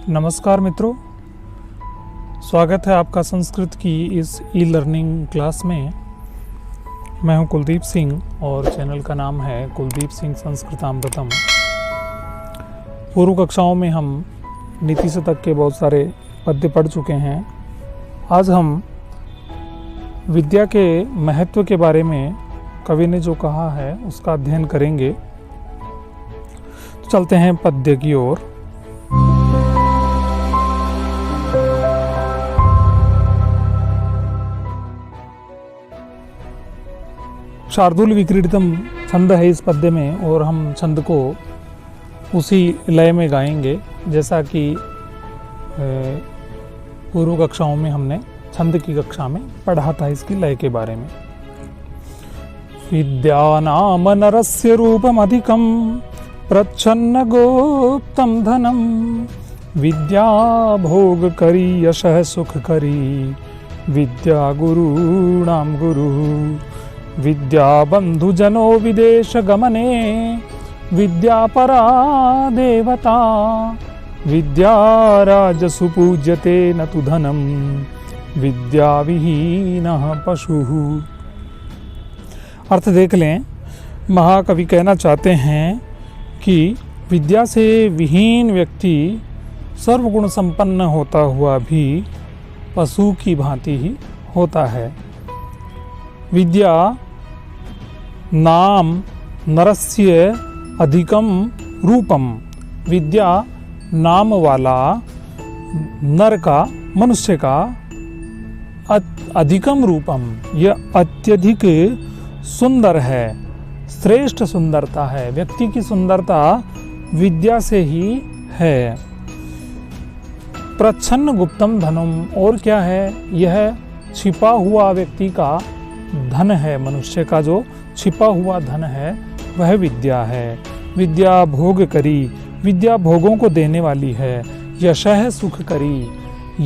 नमस्कार मित्रों, स्वागत है आपका संस्कृत की इस ई लर्निंग क्लास में। मैं हूं कुलदीप सिंह और चैनल का नाम है कुलदीप सिंह संस्कृतामृतम। पूर्व कक्षाओं में हम नीति शतक के बहुत सारे पद्य पढ़ चुके हैं। आज हम विद्या के महत्व के बारे में कवि ने जो कहा है उसका अध्ययन करेंगे। तो चलते हैं पद्य की ओर। शार्दूल विक्रीडितम छंद है इस पद्य में और हम छंद को उसी लय में गाएंगे जैसा कि पूर्व कक्षाओं में हमने छंद की कक्षा में पढ़ा था इसकी लय के बारे में। विद्या नाम नरस्य रूपम अधिकम प्रच्छन्न गुप्तम धनम विद्या भोग करी यशः सुख करी विद्या गुरूणाम गुरु विद्या बंधु जनो विदेश गमने विद्या परा देवता विद्या राजसु पूज्यते न तु धनम विद्या विहीनः पशुः। अर्थ देख लें। महाकवि कहना चाहते हैं कि विद्या से विहीन व्यक्ति सर्वगुण संपन्न होता हुआ भी पशु की भांति ही होता है। विद्या नाम नरस्य अधिकम रूपम, विद्या नाम वाला नर का, मनुष्य का अधिकम रूपम, यह अत्यधिक सुंदर है, श्रेष्ठ सुंदरता है। व्यक्ति की सुंदरता विद्या से ही है। प्रच्छन्न गुप्तम धनम, और क्या है? यह छिपा हुआ व्यक्ति का धन है। मनुष्य का जो छिपा हुआ धन है वह विद्या है। विद्या भोग करी, विद्या भोगों को देने वाली है। यशः सुख करी,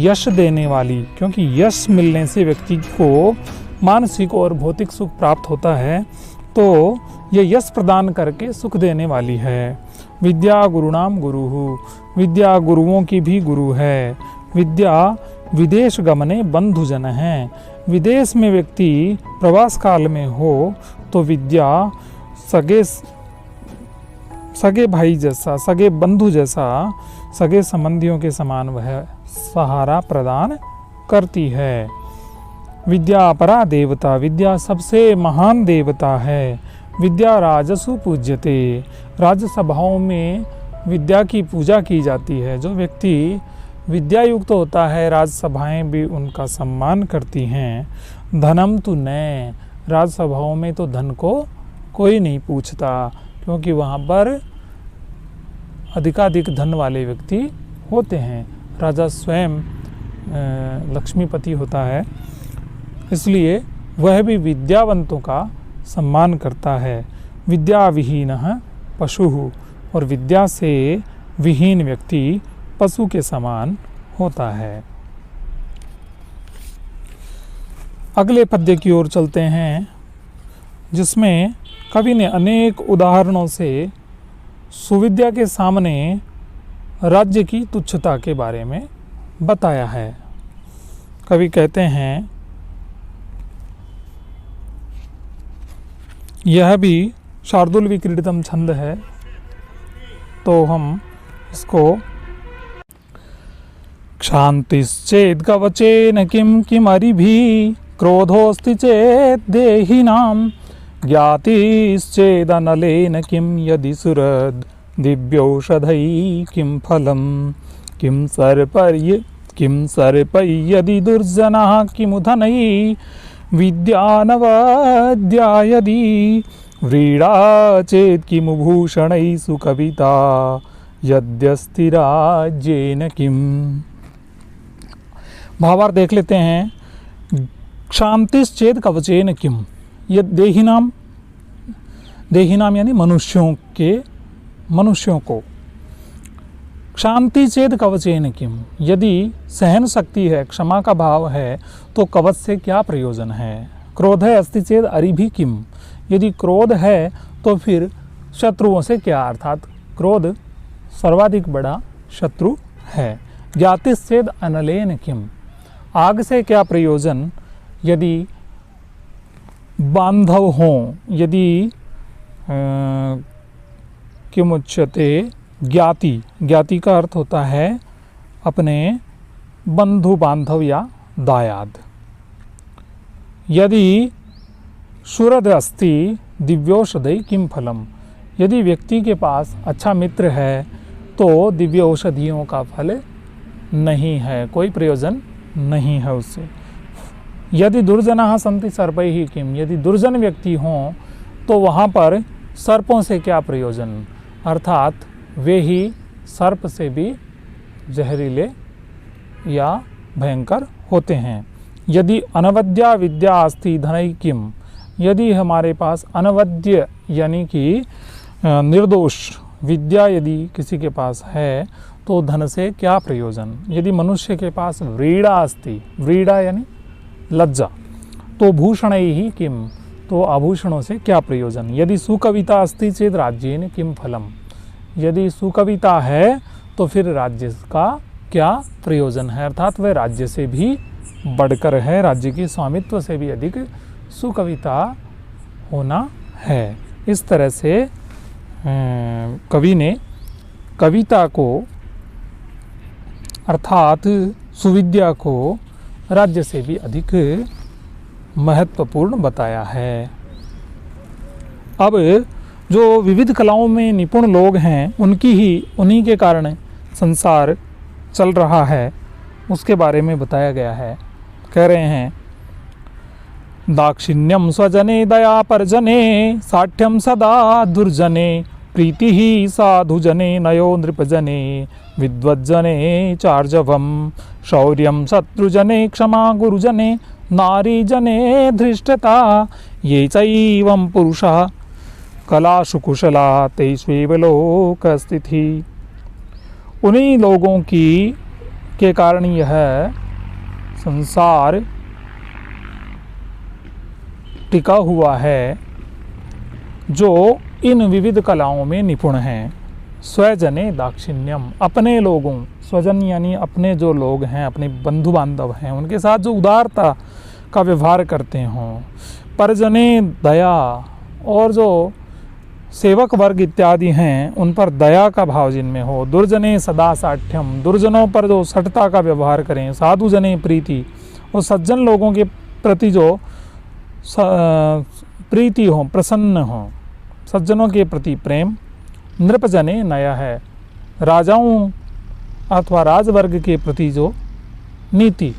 यश देने वाली, क्योंकि यश मिलने से व्यक्ति को मानसिक और भौतिक सुख प्राप्त होता है, तो यह यश प्रदान करके सुख देने वाली है। विद्या गुरुणाम गुरुहु, विद्या गुरुओं की भी गुरु है। विद्या विदेश गमने बंधुजन है, विदेश में व्यक्ति प्रवास काल में हो तो विद्या सगे भाई जैसा, सगे बंधु जैसा, सगे संबंधियों के समान वह सहारा प्रदान करती है। विद्या अपरा देवता, विद्या सबसे महान देवता है। विद्या राजसु पूज्यते, राजसभाओं में विद्या की पूजा की जाती है। जो व्यक्ति विद्या युक्त होता है राजसभाएं भी उनका सम्मान करती हैं। धनम तु न, राजसभाओं में तो धन को कोई नहीं पूछता, क्योंकि वहाँ पर अधिकाधिक धन वाले व्यक्ति होते हैं। राजा स्वयं लक्ष्मीपति होता है, इसलिए वह भी विद्यावंतों का सम्मान करता है। विद्या विहीनः पशुः, और विद्या से विहीन व्यक्ति पशु के समान होता है। अगले पद्य की ओर चलते हैं, जिसमें कवि ने अनेक उदाहरणों से सुविद्या के सामने राज्य की तुच्छता के बारे में बताया है। कवि कहते हैं, यह भी शार्दूल विक्रीडितम छंद है, तो हम इसको क्षान्तिश्चेत् कवचेन किं किमरिभिः क्रोधोऽस्ति चेत् देहिनां ज्ञातिश्चेदनलेन किं यदि सुरद् दिव्यौषधैः किं फलं किं सर्पै यदि दुर्जनः किमुधनैः विद्यानवद्या यदि व्रीडा चेत् किमु भूषणैः सुकविता यद्यस्ति राज्येन किम्। भावार्थ देख लेते हैं। क्षान्तिश्चेत् कवचेन किम, यह देहिनाम यानी मनुष्यों को। क्षान्ति चेत् कवचेन किम, यदि सहन शक्ति है, क्षमा का भाव है, तो कवच से क्या प्रयोजन है। क्रोध है अस्ति चेत् अरिभिः किम, यदि क्रोध है तो फिर शत्रुओं से क्या, अर्थात क्रोध सर्वाधिक बड़ा शत्रु है। ज्ञातिश्चेद अनलेन किम, आग से क्या प्रयोजन यदि बांधव हों, यदि किमुच्यते ज्ञाति, ज्ञाति का अर्थ होता है अपने बंधु बांधव या दायाद। यदि शुरद अस्ति दिव्यौषधि किम फलम, यदि व्यक्ति के पास अच्छा मित्र है तो दिव्य औषधियों का फल नहीं है, कोई प्रयोजन नहीं है उससे। यदि दुर्जनाः सन्ति सर्पैः किम, यदि दुर्जन व्यक्ति हों तो वहाँ पर सर्पों से क्या प्रयोजन, अर्थात वे ही सर्प से भी जहरीले या भयंकर होते हैं। यदि अनवद्या विद्या अस्ति धनै किम, यदि हमारे पास अनवद्य यानी कि निर्दोष विद्या यदि किसी के पास है तो धन से क्या प्रयोजन। यदि मनुष्य के पास व्रीड़ा अस्ति, व्रीड़ा यानी लज्जा, तो भूषणैः किम, तो आभूषणों से क्या प्रयोजन। यदि सुकविता अस्ति चेद राज्येन किम फलम, यदि सुकविता है तो फिर राज्य का क्या प्रयोजन है, अर्थात वह राज्य से भी बढ़कर है, राज्य की स्वामित्व से भी अधिक सुकविता होना है। इस तरह से कवि ने कविता को अर्थात सुविद्या को राज्य से भी अधिक महत्वपूर्ण बताया है। अब जो विविध कलाओं में निपुण लोग हैं उन्हीं के कारण संसार चल रहा है, उसके बारे में बताया गया है। कह रहे हैं दाक्षिण्यम स्वजने दया परजने साठ्यम सदा दुर्जने प्रीति ही साधुजने नयो नृपजने विद्वज्जने चार्जवम शौर्यम शत्रुजने क्षमा गुरुजने नारीजने धृष्टता ये चैवं पुरुषः कलाशु कुशला तेष्वेव लोकस्थिति। उन्हीं लोगों के कारण यह संसार टिका हुआ है जो इन विविध कलाओं में निपुण हैं। स्वजने दाक्षिण्यम, अपने लोगों, स्वजन यानी अपने जो लोग हैं, अपने बंधु बांधव हैं, उनके साथ जो उदारता का व्यवहार करते हों। परजने दया, और जो सेवक वर्ग इत्यादि हैं उन पर दया का भाव जिनमें हो। दुर्जने सदा साठ्यम, दुर्जनों पर जो सठता का व्यवहार करें। साधु जने प्रीति, और सज्जन लोगों के प्रति जो प्रीति हो, प्रसन्न हो, सज्जनों के प्रति प्रेम। नृपजने नया है, राजाओं अथवा राजवर्ग के प्रति जो नीति।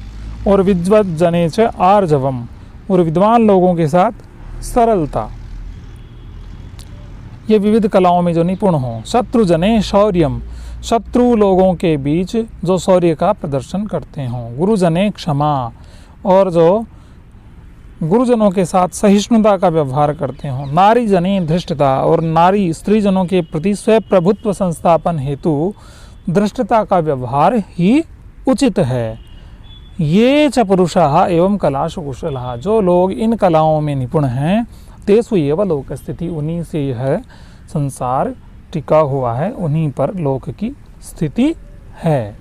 और विद्वज्जने च आर्जवम, और विद्वान लोगों के साथ सरलता। ये विविध कलाओं में जो निपुण हों। शत्रुजने शौर्यम, शत्रु लोगों के बीच जो शौर्य का प्रदर्शन करते हों। गुरुजने क्षमा, और जो गुरुजनों के साथ सहिष्णुता का व्यवहार करते हों। नारी जने धृष्टता, और नारी स्त्री जनों के प्रति स्वप्रभुत्व संस्थापन हेतु धृष्टता का व्यवहार ही उचित है। ये च पुरुषाः एवं कलाशु कुशलाः, जो लोग इन कलाओं में निपुण हैं, तेषु एव लोक स्थिति, उन्हीं से यह संसार टिका हुआ है, उन्हीं पर लोक की स्थिति है।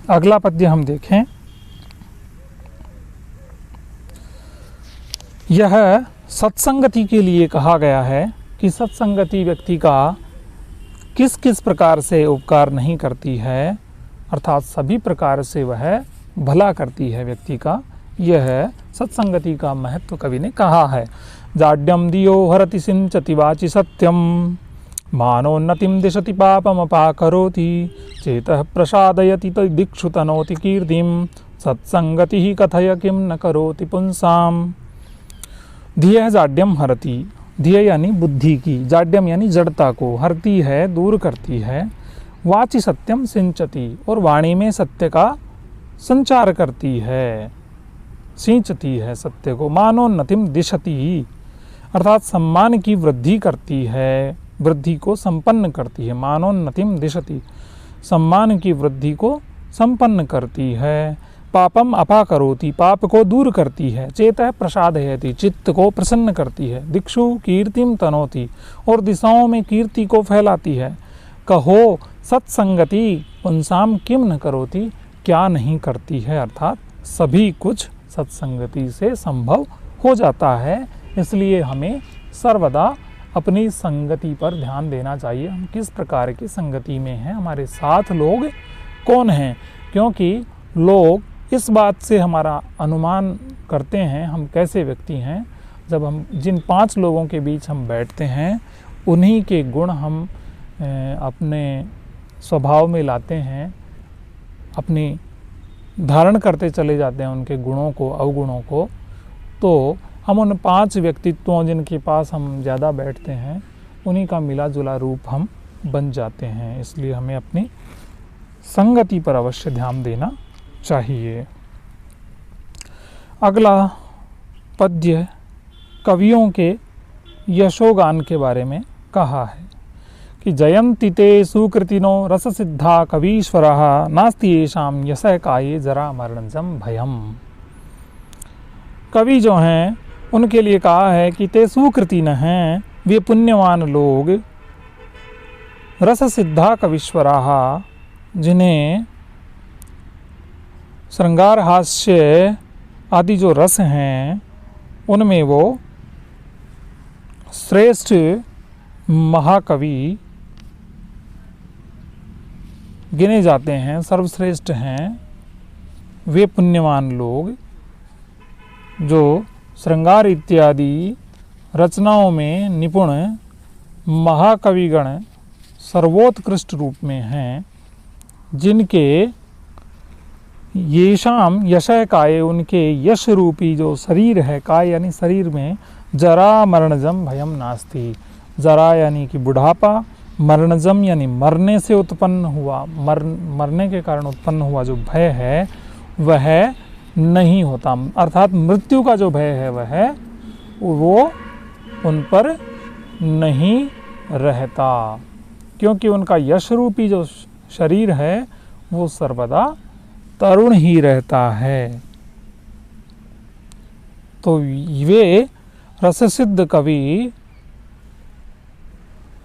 अगला पद्य हम देखें। यह सत्संगति के लिए कहा गया है कि सत्संगति व्यक्ति का किस किस प्रकार से उपकार नहीं करती है, अर्थात सभी प्रकार से वह भला करती है व्यक्ति का। यह सत्संगति का महत्व कवि ने कहा है। जाड्यम दियो हरति सिंचति वाचि सत्यम मानोन्नतिम दिशति पापमपाकरोति चेतः प्रसादयति दिक्षु तनोति कीर्तिम सत्संगति ही कथय किम न करोति पुंसाम। धियः जाड्यम हरति, धिय यानी बुद्धि की, जाड्यम यानी जड़ता को, हरती है दूर करती है। वाचि सत्यम सिंचति, और वाणी में सत्य का संचार करती है, सिंचती है सत्य को। मानोन्नतिम दिशति, अर्थात सम्मान की वृद्धि करती है, वृद्धि को संपन्न करती है। मानोन्नतिम दिशति, सम्मान की वृद्धि को संपन्न करती है। पापम अपाकरोति, पाप को दूर करती है। चेतः प्रसादयति, चित्त को प्रसन्न करती है। दिक्षु कीर्तिम तनोति, और दिशाओं में कीर्ति को फैलाती है। कहो सत्संगति पुंसाम किम न करोति, क्या नहीं करती है, अर्थात सभी कुछ सत्संगति से संभव हो जाता है। इसलिए हमें सर्वदा अपनी संगति पर ध्यान देना चाहिए। हम किस प्रकार की संगति में हैं, हमारे साथ लोग कौन हैं, क्योंकि लोग इस बात से हमारा अनुमान करते हैं हम कैसे व्यक्ति हैं। जब हम जिन 5 लोगों के बीच हम बैठते हैं, उन्हीं के गुण हम अपने स्वभाव में लाते हैं, अपनी धारण करते चले जाते हैं उनके गुणों को, अवगुणों को। तो हम उन 5 व्यक्तित्वों जिनके पास हम ज़्यादा बैठते हैं, उन्हीं का मिला जुला रूप हम बन जाते हैं। इसलिए हमें अपनी संगति पर अवश्य ध्यान देना चाहिए। अगला पद्य कवियों के यशोगान के बारे में कहा है कि जयंति ते सुकृतिनो रस सिद्धा कवीश्वरः नास्ति येषां यशः काये जरा मरणजं भयम्। कवि जो हैं उनके लिए कहा है कि ते सुकृतिन हैं, वे पुण्यवान लोग, रस सिद्धा कवीश्वरः, जिन्हें श्रृंगार हास्य आदि जो रस हैं उनमें वो श्रेष्ठ महाकवि गिने जाते हैं, सर्वश्रेष्ठ हैं। वे पुण्यवान लोग जो श्रृंगार इत्यादि रचनाओं में निपुण महाकविगण सर्वोत्कृष्ट रूप में हैं, जिनके येषाम यशः काये, उनके यश रूपी जो शरीर है, काय यानी शरीर में, जरा मरणजम भयम नास्ति। जरा यानी कि बुढ़ापा, मरणजम यानी मरने से उत्पन्न हुआ, मरने के कारण उत्पन्न हुआ जो भय है वह नहीं होता। अर्थात मृत्यु का जो भय है वो उन पर नहीं रहता, क्योंकि उनका यश रूपी जो शरीर है वो सर्वदा तरुण ही रहता है। तो वे रससिद्ध कवि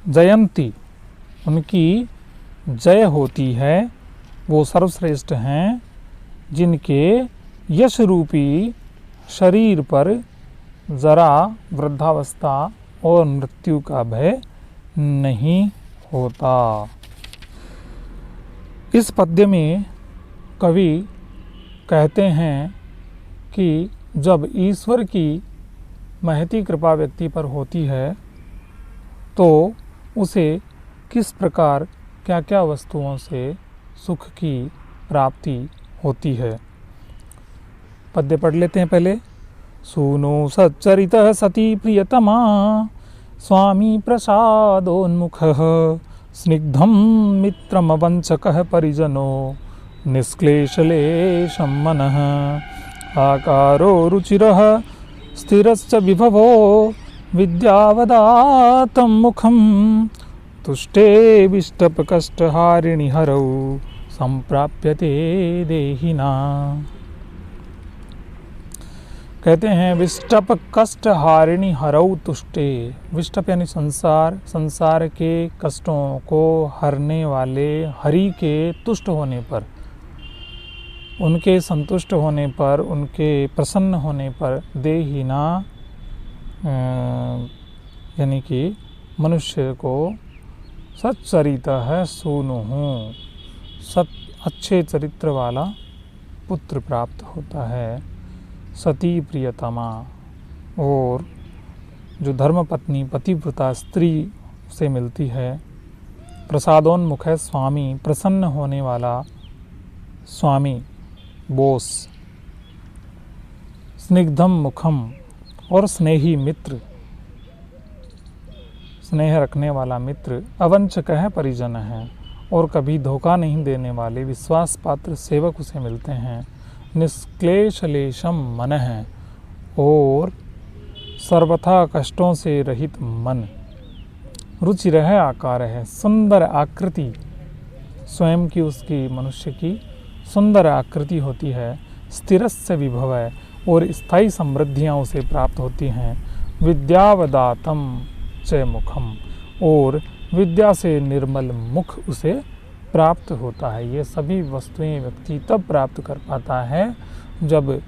जयंती, उनकी जय होती है, वो सर्वश्रेष्ठ हैं, जिनके यश रूपी शरीर पर जरा वृद्धावस्था और मृत्यु का भय नहीं होता। इस पद्य में कवि कहते हैं कि जब ईश्वर की महती कृपा व्यक्ति पर होती है तो उसे किस प्रकार क्या क्या वस्तुओं से सुख की प्राप्ति होती है। पद्य पढ़ लेते हैं पहले। सूनो सच्चरितः सती प्रियतमा स्वामी प्रसादोन्मुखः स्निग्धं मित्रमवंचकः परिजनो निष्क्लेशलेशं मनः आकारो रुचिरः स्थिरश्च विभवो विद्यावदातं मुखं तुष्टे विष्टपकष्टहारिणि हरौ संप्राप्यते देहिना। कहते हैं विष्टप कष्ट हारिणी हरौ तुष्टे। विष्टप यानी संसार, संसार के कष्टों को हरने वाले हरि के तुष्ट होने पर, उनके संतुष्ट होने पर, उनके प्रसन्न होने पर देहिना यानी कि मनुष्य को सच्चरिता है सूनुहु, अच्छे चरित्र वाला पुत्र प्राप्त होता है। सती प्रियतमा, और जो धर्मपत्नी पतिव्रता स्त्री से मिलती है। प्रसादोन्मुख है स्वामी, प्रसन्न होने वाला स्वामी बोस। स्निग्धम मुखम, और स्नेही मित्र, स्नेह रखने वाला मित्र। अवंचक है परिजन है, और कभी धोखा नहीं देने वाले विश्वास पात्र सेवक उसे मिलते हैं। निष्क्लेशलेशम मन है, और सर्वथा कष्टों से रहित मन। रुचि रह आकार है, सुंदर आकृति, स्वयं की उसकी मनुष्य की सुंदर आकृति होती है। स्थिरस्य विभव है, और स्थायी समृद्धियाँ उसे प्राप्त होती हैं। विद्यावदातम च मुखम, और विद्या से निर्मल मुख उसे प्राप्त होता है। ये सभी वस्तुएं व्यक्ति तब प्राप्त कर पाता है जब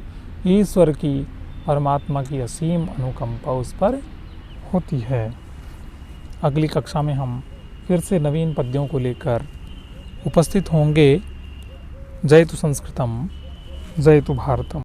ईश्वर की, परमात्मा की असीम अनुकंपा उस पर होती है। अगली कक्षा में हम फिर से नवीन पद्यों को लेकर उपस्थित होंगे। जयतु संस्कृतम, जयतु भारतम।